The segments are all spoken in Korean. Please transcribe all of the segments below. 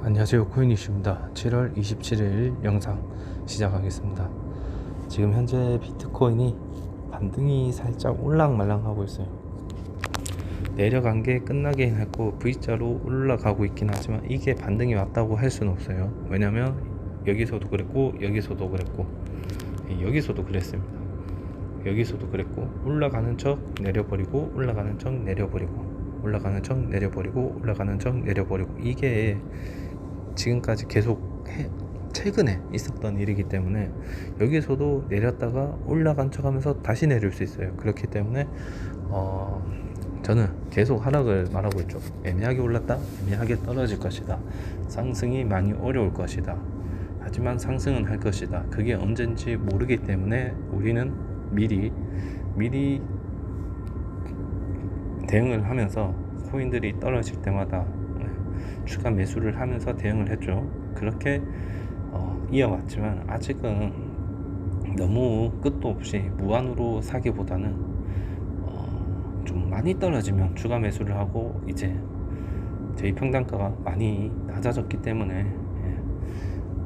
안녕하세요, 코인이슈입니다. 7월 27일 영상 시작하겠습니다. 지금 현재 비트코인이 반등이 살짝 올락말락 하고 있어요. 내려간 게 끝나긴 했고 V자로 올라가고 있긴 하지만 이게 반등이 왔다고 할 수는 없어요. 왜냐면 여기서도 그랬고 여기서도 그랬고 여기서도 그랬습니다. 여기서도 그랬고 올라가는 척 내려버리고 올라가는 척 내려버리고 올라가는 척 내려버리고 올라가는 척 내려버리고, 이게 지금까지 계속 최근에 있었던 일이기 때문에 여기서도 내렸다가 올라간 척 하면서 다시 내릴 수 있어요. 그렇기 때문에 저는 계속 하락을 말하고 있죠. 애매하게 올랐다, 애매하게 떨어질 것이다. 상승이 많이 어려울 것이다. 하지만 상승은 할 것이다. 그게 언젠지 모르기 때문에 우리는 미리 대응을 하면서 코인들이 떨어질 때마다 추가 매수를 하면서 대응을 했죠. 그렇게 이어왔지만 아직은 너무 끝도 없이 무한으로 사기보다는 좀 많이 떨어지면 추가 매수를 하고, 이제 저희 평단가가 많이 낮아졌기 때문에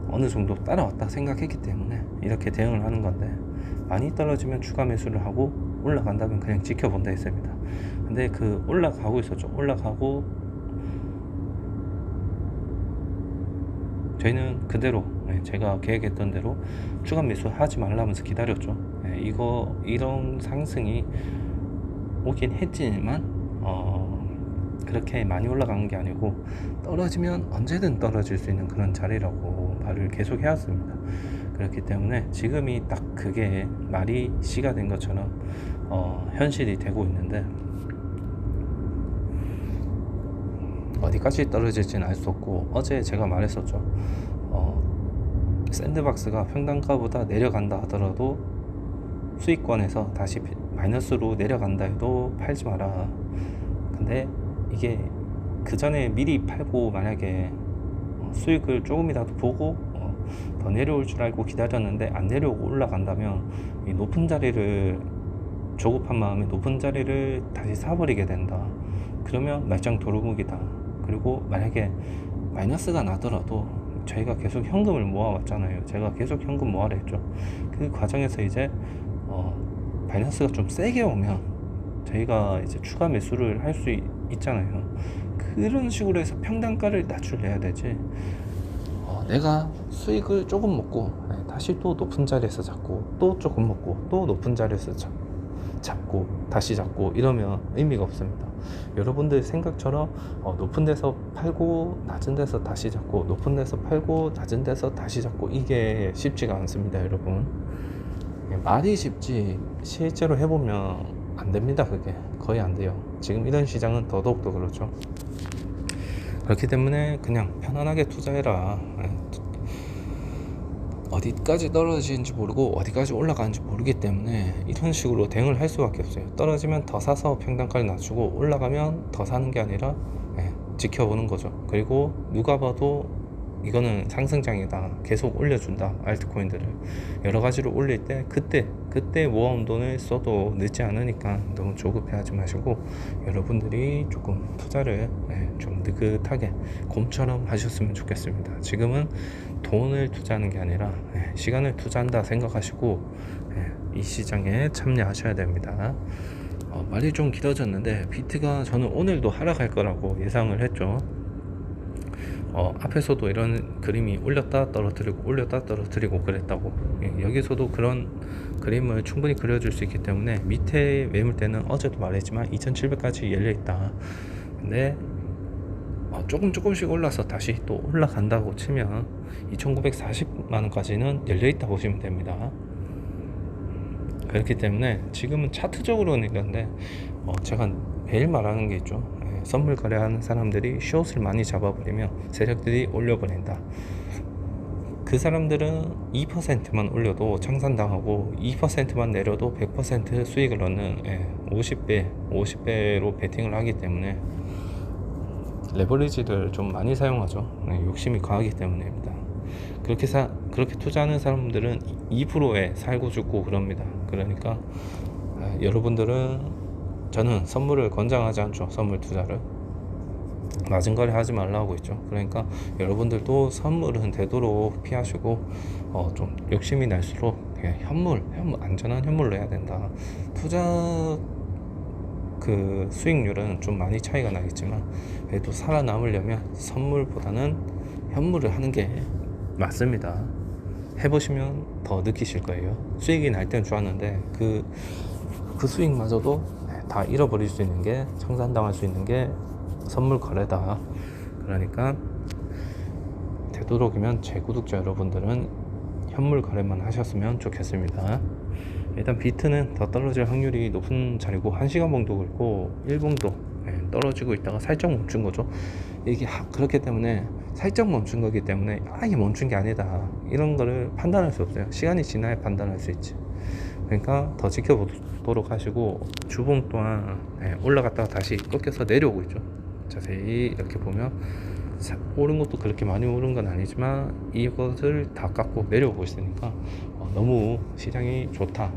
어느 정도 따라왔다 생각했기 때문에 이렇게 대응을 하는 건데, 많이 떨어지면 추가 매수를 하고 올라간다면 그냥 지켜본다 했습니다. 근데 그 올라가고 있었죠. 올라가고 저희는 그대로 제가 계획했던 대로 추가 매수 하지 말라면서 기다렸죠. 이런 상승이 오긴 했지만 그렇게 많이 올라간 게 아니고 떨어지면 언제든 떨어질 수 있는 그런 자리라고 말을 계속 해왔습니다. 그렇기 때문에 지금이 딱 그게 말이 시가 된 것처럼 현실이 되고 있는데, 어디까지 떨어질지는 알 수 없고, 어제 제가 말했었죠. 샌드박스가 평단가보다 내려간다 하더라도 수익권에서 다시 마이너스로 내려간다 해도 팔지 마라. 근데 이게 그 전에 미리 팔고 만약에 수익을 조금이라도 보고 더 내려올 줄 알고 기다렸는데 안 내려오고 올라간다면 이 높은 자리를, 조급한 마음에 높은 자리를 다시 사버리게 된다. 그러면 말짱 도루묵이다. 그리고 만약에 마이너스가 나더라도 저희가 계속 현금을 모아왔잖아요. 제가 계속 현금 모아라 했죠. 그 과정에서 이제 마이너스가 좀 세게 오면 저희가 이제 추가 매수를 할 수 있잖아요. 그런 식으로 해서 평단가를 낮출래야 되지, 내가 수익을 조금 먹고 다시 또 높은 자리에서 잡고 또 조금 먹고 또 높은 자리에서 잡고 다시 잡고 이러면 의미가 없습니다. 여러분들 생각처럼 높은 데서 팔고 낮은 데서 다시 잡고 높은 데서 팔고 낮은 데서 다시 잡고, 이게 쉽지가 않습니다. 여러분, 말이 쉽지 실제로 해보면 안 됩니다. 그게 거의 안 돼요. 지금 이런 시장은 더더욱더 그렇죠. 그렇기 때문에 그냥 편안하게 투자해라. 어디까지 떨어지는지 모르고 어디까지 올라가는지 모르기 때문에 이런 식으로 대응을 할 수밖에 없어요. 떨어지면 더 사서 평단가를 낮추고, 올라가면 더 사는 게 아니라 지켜보는 거죠. 그리고 누가 봐도 이거는 상승장이다, 계속 올려준다, 알트코인들을 여러 가지로 올릴 때 그때 모아온 돈을 써도 늦지 않으니까 너무 조급해하지 마시고, 여러분들이 조금 투자를 좀 느긋하게 곰처럼 하셨으면 좋겠습니다. 지금은 돈을 투자하는 게 아니라 시간을 투자한다 생각하시고 이 시장에 참여하셔야 됩니다. 말이 좀 길어졌는데, 비트가 저는 오늘도 하락할 거라고 예상을 했죠. 앞에서도 이런 그림이 올렸다 떨어뜨리고 올렸다 떨어뜨리고 그랬다고, 여기서도 그런 그림을 충분히 그려줄 수 있기 때문에, 밑에 매물대는 어제도 말했지만 2700까지 열려있다. 근데 조금씩 올라서 다시 또 올라간다고 치면 2940만원까지는 열려있다 보시면 됩니다. 그렇기 때문에 지금은 차트적으로는 이런데 제가 매일 말하는 게 있죠. 선물 거래하는 사람들이 숏을 많이 잡아버리면 세력들이 올려버린다. 그 사람들은 2%만 올려도 청산당하고 2%만 내려도 100% 수익을 얻는 50배로 베팅을 하기 때문에 레버리지를 좀 많이 사용하죠. 욕심이 강하기 때문입니다. 그렇게 투자하는 사람들은 2%에 살고 죽고 그럽니다. 그러니까 여러분들은, 저는 선물을 권장하지 않죠. 선물 투자를 낮은 거래 하지 말라고 있죠. 그러니까 여러분들도 선물은 되도록 피하시고 좀 욕심이 날수록 현물 안전한 현물로 해야 된다. 투자 그 수익률은 좀 많이 차이가 나겠지만 그래도 살아남으려면 선물보다는 현물을 하는 게 맞습니다. 해보시면 더 느끼실 거예요. 수익이 날 땐 좋았는데 그 수익마저도 다 잃어버릴 수 있는 게, 청산당할 수 있는 게 선물 거래다. 그러니까 되도록이면 제 구독자 여러분들은 현물 거래만 하셨으면 좋겠습니다. 일단 비트는 더 떨어질 확률이 높은 자리고, 1시간 봉도 그렇고 1봉도 떨어지고 있다가 살짝 멈춘 거죠. 이게 그렇기 때문에 살짝 멈춘 거기 때문에 이게 멈춘 게 아니다, 이런 거를 판단할 수 없어요. 시간이 지나야 판단할 수 있지. 그러니까 더 지켜보도록 하시고, 주봉 또한 올라갔다가 다시 꺾여서 내려오고 있죠. 자세히 이렇게 보면 오른 것도 그렇게 많이 오른 건 아니지만 이것을 다 깎고 내려오고 있으니까 너무 시장이 좋다,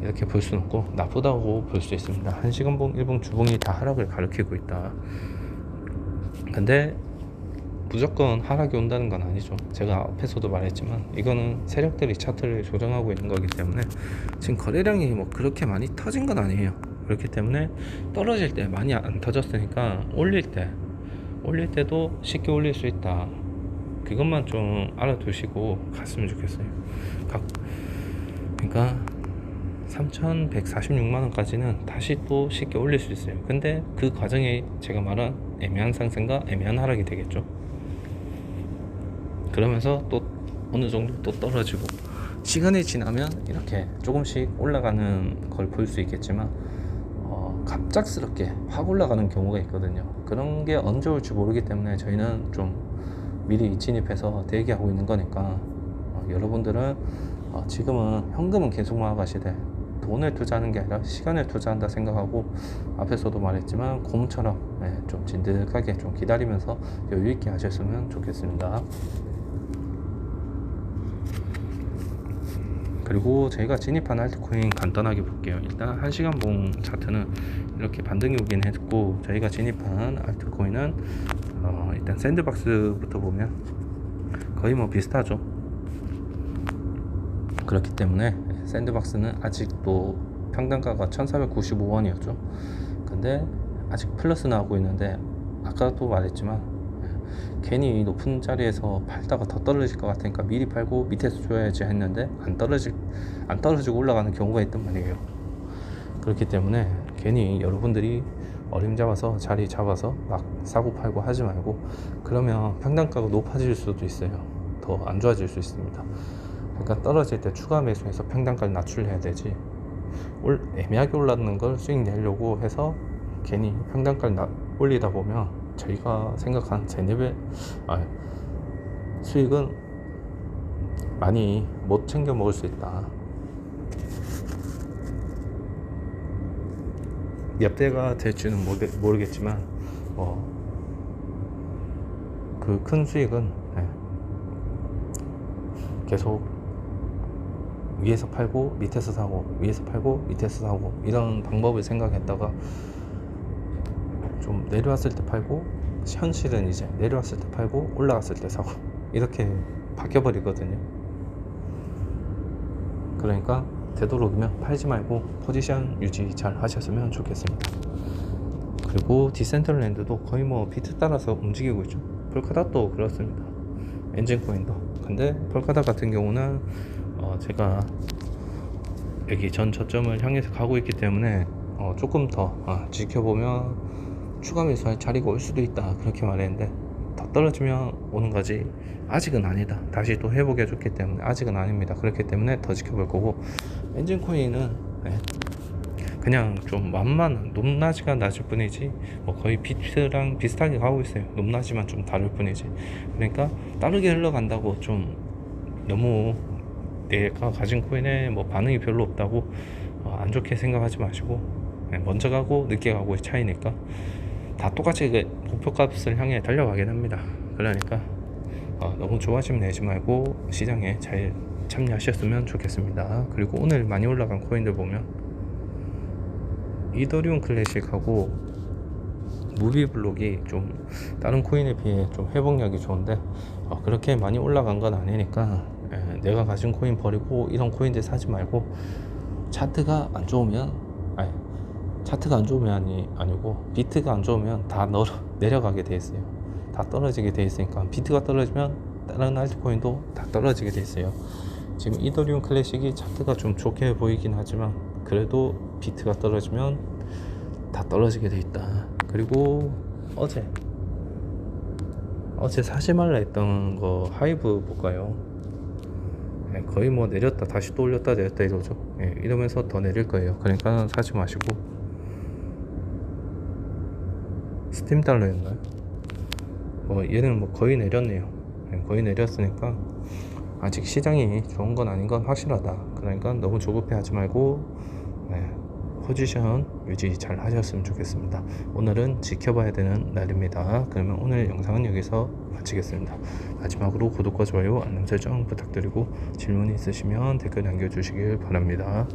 이렇게 볼 수는 없고 나쁘다고 볼 수 있습니다. 1시간봉, 1봉, 주봉이 다 하락을 가리키고 있다. 근데 무조건 하락이 온다는 건 아니죠. 제가 앞에서도 말했지만 이거는 세력들이 차트를 조정하고 있는 거기 때문에 지금 거래량이 뭐 그렇게 많이 터진 건 아니에요. 그렇기 때문에 떨어질 때 많이 안 터졌으니까 올릴 때도 쉽게 올릴 수 있다. 그것만 좀 알아두시고 갔으면 좋겠어요. 그러니까 3,146만원까지는 다시 또 쉽게 올릴 수 있어요. 근데 그 과정에 제가 말한 애매한 상승과 애매한 하락이 되겠죠. 그러면서 또 어느 정도 또 떨어지고, 시간이 지나면 이렇게 조금씩 올라가는 걸 볼 수 있겠지만 갑작스럽게 확 올라가는 경우가 있거든요. 그런 게 언제 올지 모르기 때문에 저희는 좀 미리 진입해서 대기하고 있는 거니까 여러분들은 지금은 현금은 계속 모아가시되 돈을 투자하는 게 아니라 시간을 투자한다 생각하고, 앞에서도 말했지만 곰처럼 좀 진득하게 좀 기다리면서 여유 있게 하셨으면 좋겠습니다. 그리고 저희가 진입한 알트코인 간단하게 볼게요. 일단 1시간 봉 차트는 이렇게 반등이 오긴 했고, 저희가 진입한 알트코인은 일단 샌드박스부터 보면 거의 뭐 비슷하죠. 그렇기 때문에 샌드박스는 아직도 평단가가 1495원이었죠. 근데 아직 플러스 나오고 있는데, 아까도 말했지만 괜히 높은 자리에서 팔다가 더 떨어질 것 같으니까 미리 팔고 밑에서 줘야지 했는데 안 떨어지고 올라가는 경우가 있단 말이에요. 그렇기 때문에 괜히 여러분들이 어림잡아서 자리 잡아서 막 사고 팔고 하지 말고, 그러면 평단가가 높아질 수도 있어요. 더 안 좋아질 수 있습니다. 그러니까 떨어질 때 추가 매수해서 평단가를 낮출해야 되지, 애매하게 올랐는 걸 수익 내려고 해서 괜히 평단가를 올리다 보면 저희가 생각한 3-4배 수익은 많이 못 챙겨 먹을 수 있다. 몇 배가 될지는 모르겠지만 그 큰 수익은 계속 위에서 팔고 밑에서 사고, 위에서 팔고 밑에서 사고, 이런 방법을 생각했다가 좀 내려왔을 때 팔고, 현실은 이제 내려왔을 때 팔고 올라갔을 때 사고, 이렇게 바뀌어 버리거든요. 그러니까 되도록이면 팔지 말고 포지션 유지 잘 하셨으면 좋겠습니다. 그리고 디센트럴랜드도 거의 뭐 비트 따라서 움직이고 있죠. 폴카닷도 그렇습니다. 엔진코인도. 근데 폴카닷 같은 경우는 제가 여기 전 저점을 향해서 가고 있기 때문에 조금 더 지켜보면 추가 매수할 자리가 올 수도 있다, 그렇게 말했는데 더 떨어지면 오는 거지 아직은 아니다. 다시 또 회복해 줬기 때문에 아직은 아닙니다. 그렇기 때문에 더 지켜볼 거고, 엔진코인은 그냥 좀 완만 높낮이가 낮을 뿐이지 뭐 거의 비트랑 비슷하게 가고 있어요. 높낮이만 좀 다를 뿐이지. 그러니까 빠르게 흘러간다고 좀 너무 내가 가진 코인에 뭐 반응이 별로 없다고 안 좋게 생각하지 마시고, 먼저 가고 늦게 가고의 차이니까 다 똑같이 그 목표값을 향해 달려가긴 합니다. 그러니까 너무 좋아하시면 내지 말고 시장에 잘 참여하셨으면 좋겠습니다. 그리고 오늘 많이 올라간 코인들 보면 이더리움 클래식하고 무비블록이 좀 다른 코인에 비해 좀 회복력이 좋은데 그렇게 많이 올라간 건 아니니까 내가 가진 코인 버리고 이런 코인들 사지 말고 차트가 안 좋으면 아니 차트가 안 좋으면 아니고 비트가 안 좋으면 다 내려가게 돼 있어요. 다 떨어지게 돼 있으니까 비트가 떨어지면 다른 알트코인도 다 떨어지게 돼 있어요. 지금 이더리움 클래식이 차트가 좀 좋게 보이긴 하지만 그래도 비트가 떨어지면 다 떨어지게 돼 있다. 그리고 어제 사지 말라 했던 거 하이브 볼까요? 거의 뭐 내렸다 다시 또 올렸다 내렸다 이러죠. 이러면서 더 내릴 거예요. 그러니까 사지 마시고. 스팀 달러였나요? 얘는 뭐 거의 내렸네요. 거의 내렸으니까 아직 시장이 좋은 건 아닌 건 확실하다. 그러니까 너무 조급해 하지 말고 포지션 유지 잘 하셨으면 좋겠습니다. 오늘은 지켜봐야 되는 날입니다. 그러면 오늘 영상은 여기서 마치겠습니다. 마지막으로 구독과 좋아요, 알람 설정 부탁드리고 질문 있으시면 댓글 남겨주시길 바랍니다.